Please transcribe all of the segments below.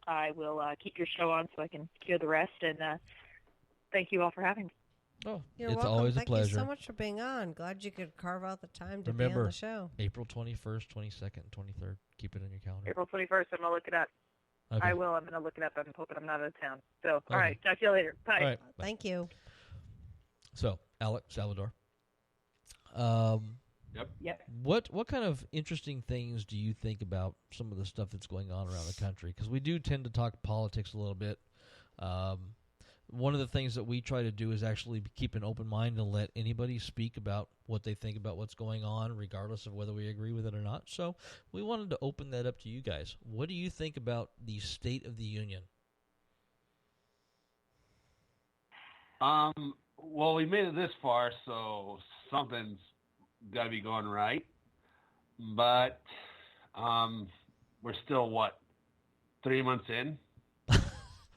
I will keep your show on so I can hear the rest. And thank you all for having me. Oh, You're it's welcome. always a Thank you pleasure. so much for being on. Glad you could carve out the time to be on Remember, the show. April 21st, 22nd, 23rd. Keep it on your calendar. April 21st, I'm going to look it up. Okay. I will. I'm going to look it up. I'm hoping I'm not out of town. So, Okay. all right. Talk to you later. Bye. All right. Bye. Thank you. So, Alex Salvador. Yep. What kind of interesting things do you think about some of the stuff that's going on around the country? Because we do tend to talk politics a little bit. One of the things that we try to do is actually keep an open mind and let anybody speak about what they think about what's going on, regardless of whether we agree with it or not. So we wanted to open that up to you guys. What do you think about the State of the Union? Well, we made it this far, so something's got to be going right. But we're still, 3 months in?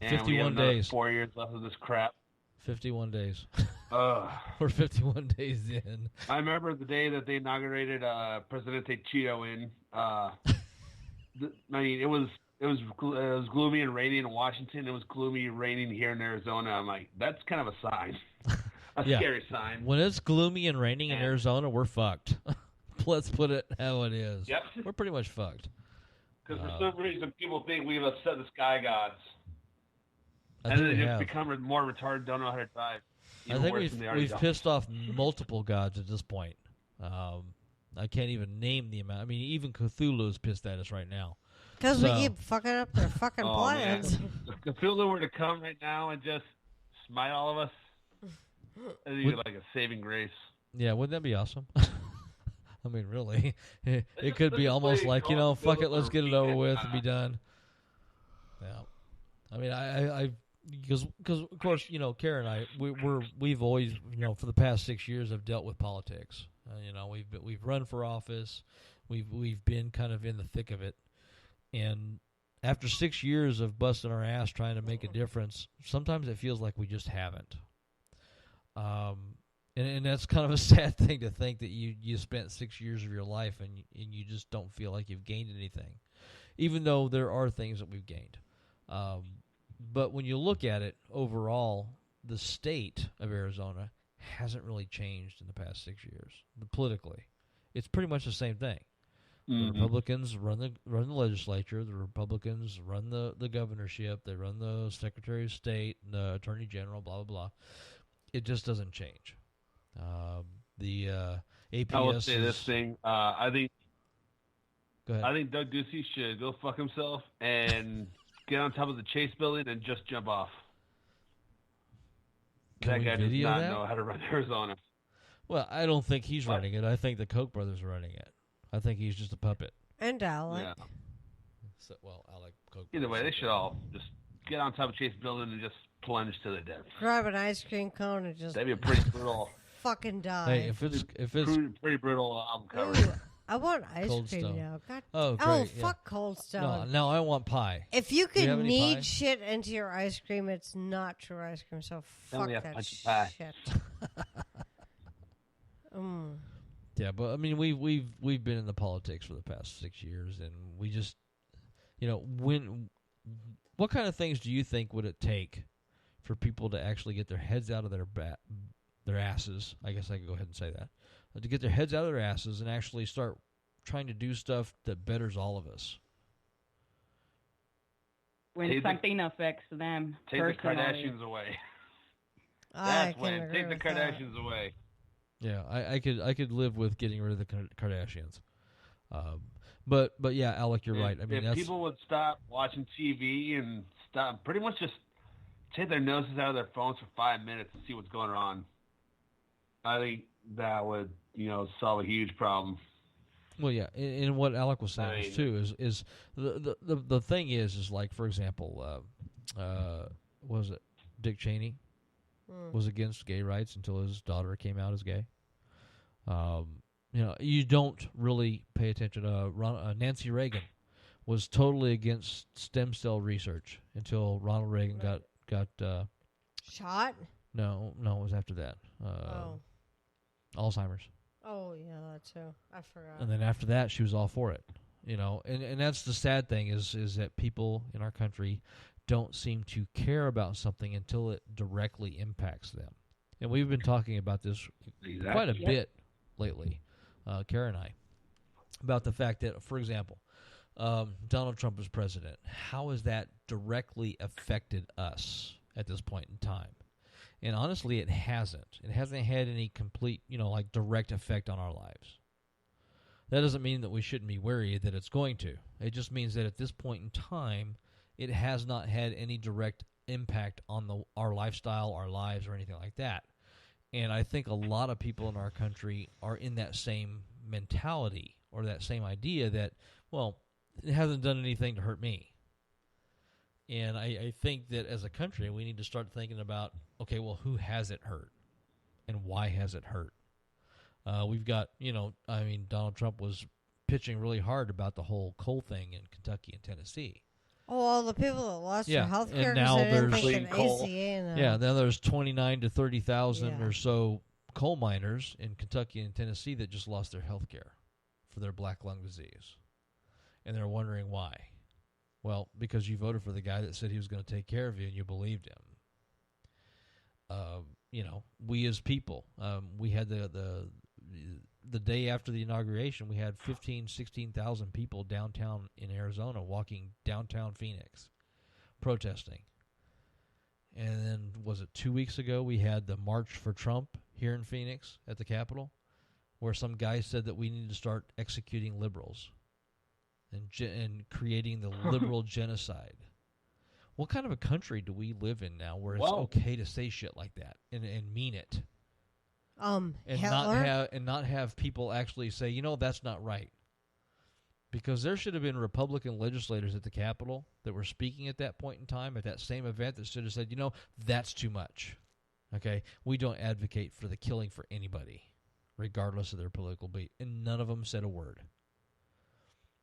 And 51 we have another days. 4 years left of this crap. 51 days. We're We're 51 days in. I remember the day that they inaugurated Presidente Cheeto in. It was gloomy and rainy in Washington. It was gloomy and raining here in Arizona. I'm like, that's kind of a sign, a scary sign. When it's gloomy and raining in Arizona, we're fucked. Let's put it how it is. Yep. We're pretty much fucked. Because for some reason, people think we've upset the sky gods. I And think then we they just have. become more retarded, don't know how to drive. I think we've pissed off multiple gods at this point. I can't even name the amount. I mean, even Cthulhu is pissed at us right now. Because So- we keep fucking up their fucking plans. If Cthulhu were to come right now and just smite all of us, it'd be like a saving grace. Yeah, wouldn't that be awesome? I mean, really, it could be let's almost play like, Call of fuck it, Cthulhu let's for get a it over weekend. with and be done. Yeah, I mean, I because of course, Karen and I, we've always, for the past 6 years, have dealt with politics. We've run for office, we've been kind of in the thick of it, and after 6 years of busting our ass trying to make a difference, sometimes it feels like we just haven't. And that's kind of a sad thing to think that you spent 6 years of your life and you just don't feel like you've gained anything, even though there are things that we've gained. But when you look at it overall, the state of Arizona hasn't really changed in the past 6 years. Politically, it's pretty much the same thing. The Republicans run the legislature. The Republicans run the governorship. They run the Secretary of State, and the Attorney General. Blah blah blah. It just doesn't change. The APS. I will say this thing. I think Go ahead. I think Doug Ducey should go fuck himself and get on top of the Chase building and just jump off. Can That we guy does video not that? know how to run Arizona. Well, I don't think he's What? running it. I think the Koch brothers are running it. I think he's just a puppet. And Alec. Yeah. So, Alec Koch. Either way, they should all just get on top of Chase building and just plunge to the death. Grab an ice cream cone and just That'd be a pretty brutal, fucking die. Hey, if it's pretty brutal album cover. Ooh, I want ice Cold cream Stone. now. God. Oh, Oh, great, yeah. fuck Cold no, Stone. now I want pie. If you Do you have can any knead pie? shit into your ice cream, it's not true ice cream. So Then fuck we have that punch and pie. shit. Mm. Yeah, but I mean, we've been in the politics for the past 6 years, and we just, what kind of things do you think would it take for people to actually get their heads out of their asses? I guess I could go ahead and say that, to get their heads out of their asses and actually start trying to do stuff that betters all of us. When Take the- something affects them Take the personally. Kardashians away. I That's can when. agree Take the with that. Kardashians away. Yeah, I could live with getting rid of the Kardashians, but yeah, Alec, you're right. I mean, if that's people would stop watching TV and stop, pretty much just take their noses out of their phones for 5 minutes and see what's going on, I think that would, solve a huge problem. well, yeah. And what Alec was saying I is mean- too is the thing is like, for example, was it Dick Cheney was against gay rights until his daughter came out as gay. You don't really pay attention to Nancy Reagan was totally against stem cell research until Ronald Reagan got Shot? no, it was after that. Alzheimer's. Oh, yeah, that too. I forgot. And then after that, she was all for it. And that's the sad thing is that people in our country don't seem to care about something until it directly impacts them. And we've been talking about this quite a bit lately, Kara and I, about the fact that, for example, Donald Trump is president. How has that directly affected us at this point in time? And honestly, it hasn't. It hasn't had any complete, direct effect on our lives. That doesn't mean that we shouldn't be worried that it's going to. It just means that at this point in time, it has not had any direct impact on our lifestyle, our lives, or anything like that. And I think a lot of people in our country are in that same mentality or that same idea that, well, it hasn't done anything to hurt me. And I think that as a country, we need to start thinking about, okay, well, who has it hurt? And why has it hurt? We've got, Donald Trump was pitching really hard about the whole coal thing in Kentucky and Tennessee. Oh, all the people that lost their health care and now because they didn't there's think of ACA. And, now there's 29 to 30,000 Yeah. or so coal miners in Kentucky and Tennessee that just lost their health care for their black lung disease. And they're wondering why. Well, because you voted for the guy that said he was going to take care of you and you believed him. We as people, we had the day after the inauguration, we had 16,000 people downtown in Arizona walking downtown Phoenix, protesting. And then, was it 2 weeks ago, we had the March for Trump here in Phoenix at the Capitol, where some guy said that we need to start executing liberals and creating the liberal genocide. What kind of a country do we live in now where it's okay to say shit like that and mean it? And Hitler? not have people actually say, that's not right. Because there should have been Republican legislators at the Capitol that were speaking at that point in time, at that same event, that should have said, that's too much. Okay? We don't advocate for the killing for anybody, regardless of their political belief. And none of them said a word.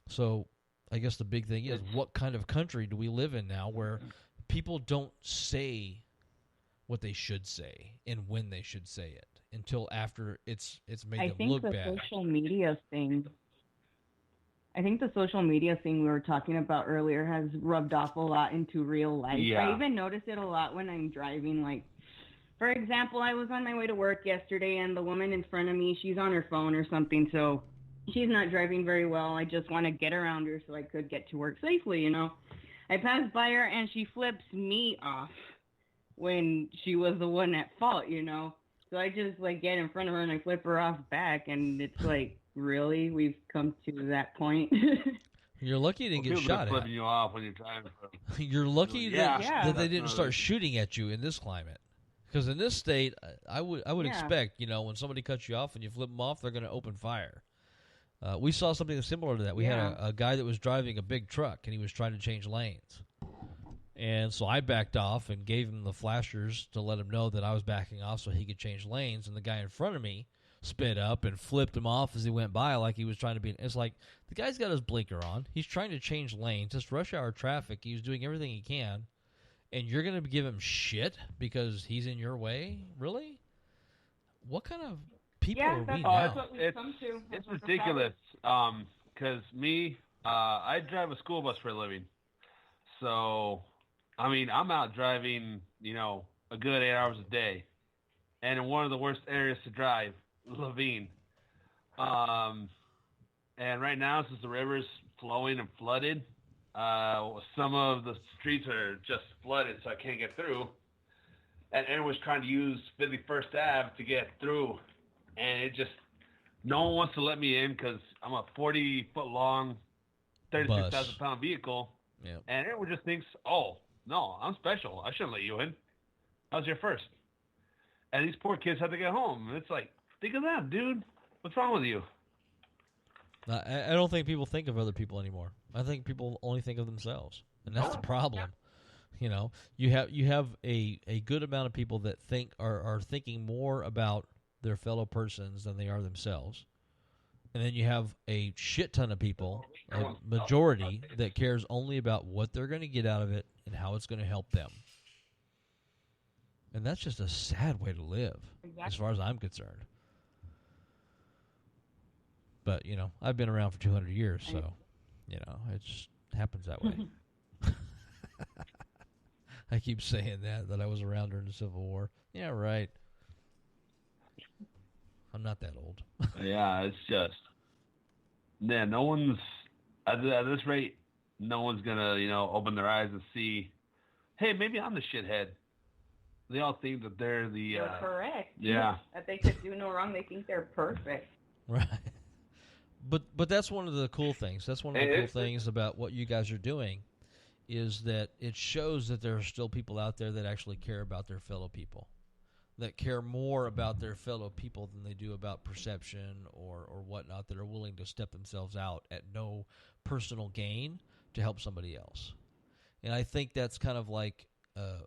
So I guess the big thing is, what kind of country do we live in now where people don't say what they should say and when they should say it until after it's made them look bad? I think the social media thing we were talking about earlier has rubbed off a lot into real life. Yeah. I even notice it a lot when I'm driving. Like, for example, I was on my way to work yesterday, and the woman in front of me, she's on her phone or something, so she's not driving very well. I just want to get around her so I could get to work safely, I passed by her, and she flips me off when she was the one at fault, So I just, get in front of her, and I flip her off back, and it's like, really? We've come to that point? You're lucky you didn't get shot at. Flipping you off when you're driving. You're lucky Yeah. that they didn't start shooting at you in this climate. Because in this state, I would expect, when somebody cuts you off and you flip them off, they're going to open fire. We saw something similar to that. We had a guy that was driving a big truck, and he was trying to change lanes. And so I backed off and gave him the flashers to let him know that I was backing off so he could change lanes. And the guy in front of me sped up and flipped him off as he went by like he was trying to be. It's like, the guy's got his blinker on. He's trying to change lanes. It's rush hour traffic. He's doing everything he can. And you're going to give him shit because he's in your way? Really? What kind of people are we now? That's what we've come to. It's ridiculous. Because I drive a school bus for a living. So, I'm out driving, a good 8 hours a day. And in one of the worst areas to drive, Levine. And right now, since the river's flowing and flooded, some of the streets are just flooded, so I can't get through. And everyone's trying to use 51st Ave to get through. And no one wants to let me in because I'm a 40-foot-long, 36,000-pound vehicle. Yep. And everyone just thinks, oh, no, I'm special. I shouldn't let you in. I was here first. And these poor kids have to get home. And it's like, think of them, dude. What's wrong with you? I don't think people think of other people anymore. I think people only think of themselves, and that's the problem. You have a good amount of people that are thinking more about their fellow persons than they are themselves, and then you have a shit ton of people, a majority, that cares only about what they're going to get out of it and how it's going to help them. And that's just a sad way to live, as far as I'm concerned. But, I've been around for 200 years, so It just happens that way. I keep saying that I was around during the Civil War. Yeah, right. I'm not that old. Yeah, it's just, no one's, at this rate, no one's going to, open their eyes and see, hey, maybe I'm the shithead. They all think that they're They're correct. Yeah. That they could do no wrong. They think they're perfect. Right. But that's one of the cool things. That's one of the cool things about what you guys are doing is that it shows that there are still people out there that actually care about their fellow people, that care more about their fellow people than they do about perception or whatnot, that are willing to step themselves out at no personal gain to help somebody else. And I think that's kind of like a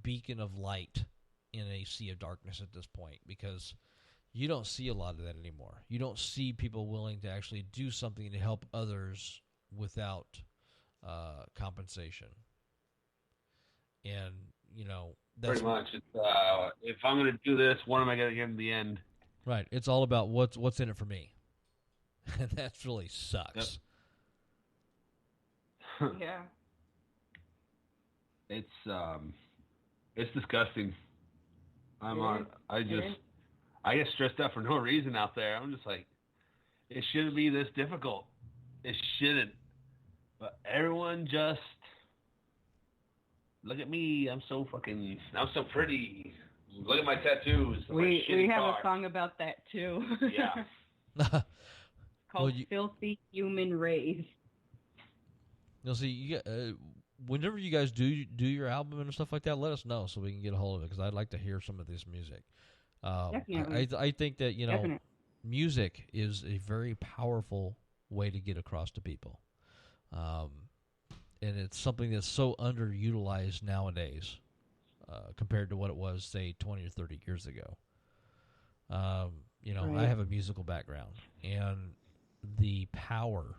beacon of light in a sea of darkness at this point, because you don't see a lot of that anymore. You don't see people willing to actually do something to help others without compensation. And, that's pretty much. It's, if I'm going to do this, what am I going to get in the end? Right. It's all about what's in it for me. And that really sucks. Yep. Yeah. It's disgusting. I get stressed out for no reason out there. I'm just like, it shouldn't be this difficult. It shouldn't. But everyone just, look at me. I'm so pretty. Look at my tattoos. We have a song about that too. Yeah. Called Filthy Human Race. You'll see, whenever you guys do your album and stuff like that, let us know so we can get a hold of it, because I'd like to hear some of this music. Definitely. I think that, Definitely. music is a very powerful way to get across to people. And it's something that's so underutilized nowadays compared to what it was, say, 20 or 30 years ago. Right. I have a musical background, and the power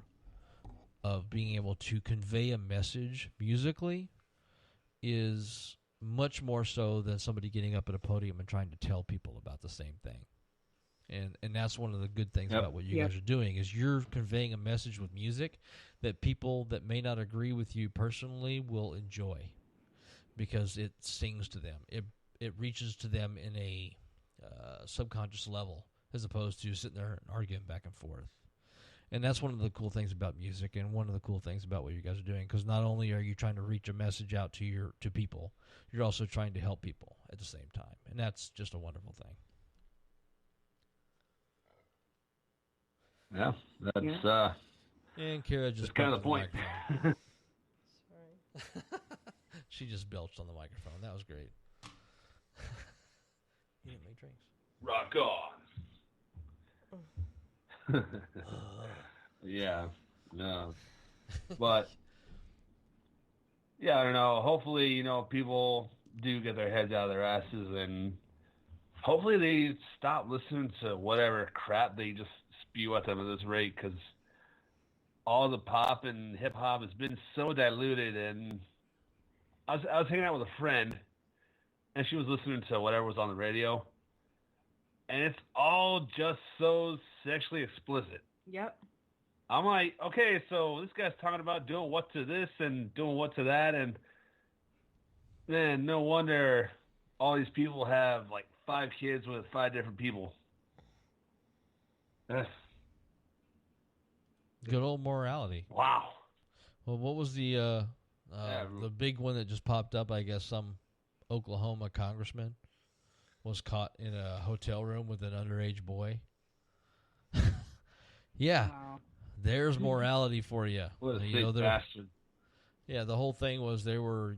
of being able to convey a message musically is much more so than somebody getting up at a podium and trying to tell people about the same thing. And that's one of the good things about what you guys are doing, is you're conveying a message with music that people that may not agree with you personally will enjoy, because it sings to them. It reaches to them in a subconscious level, as opposed to sitting there and arguing back and forth. And that's one of the cool things about music, and one of the cool things about what you guys are doing, because not only are you trying to reach a message out to people, you're also trying to help people at the same time, and that's just a wonderful thing. Yeah, that's And Kara just kind of the point. Sorry. She just belched on the microphone. That was great. You didn't make drinks. Rock on. Yeah, no, but yeah, I don't know. Hopefully, people do get their heads out of their asses, and hopefully they stop listening to whatever crap they just spew at them at this rate, because all the pop and hip hop has been so diluted. And I was hanging out with a friend, and she was listening to whatever was on the radio, and it's all just so sexually explicit. Yep. I'm like, okay, so this guy's talking about doing what to this and doing what to that, and man, no wonder all these people have like 5 kids with 5 different people. Good old morality. Wow. Well, what was the big one that just popped up? I guess some Oklahoma congressman was caught in a hotel room with an underage boy. Yeah. Wow. There's morality for you. What a sick bastard. Yeah, the whole thing was they were,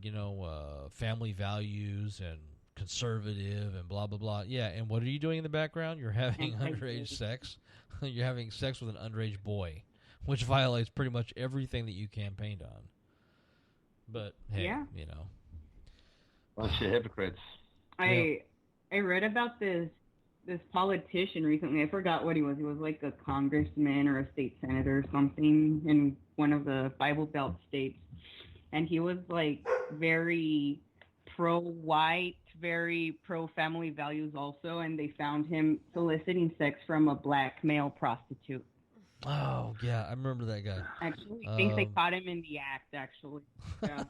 family values and conservative and blah, blah, blah. Yeah, and what are you doing in the background? You're having underage sex. You're having sex with an underage boy, which violates pretty much everything that you campaigned on. But, hey, Bunch of hypocrites. I read about this politician recently. I forgot what he was. He was like a congressman or a state senator or something in one of the Bible Belt states. And he was like very pro-white, very pro-family values also. And they found him soliciting sex from a black male prostitute. Oh yeah, I remember that guy. Actually, I think they caught him in the act. Actually, yeah.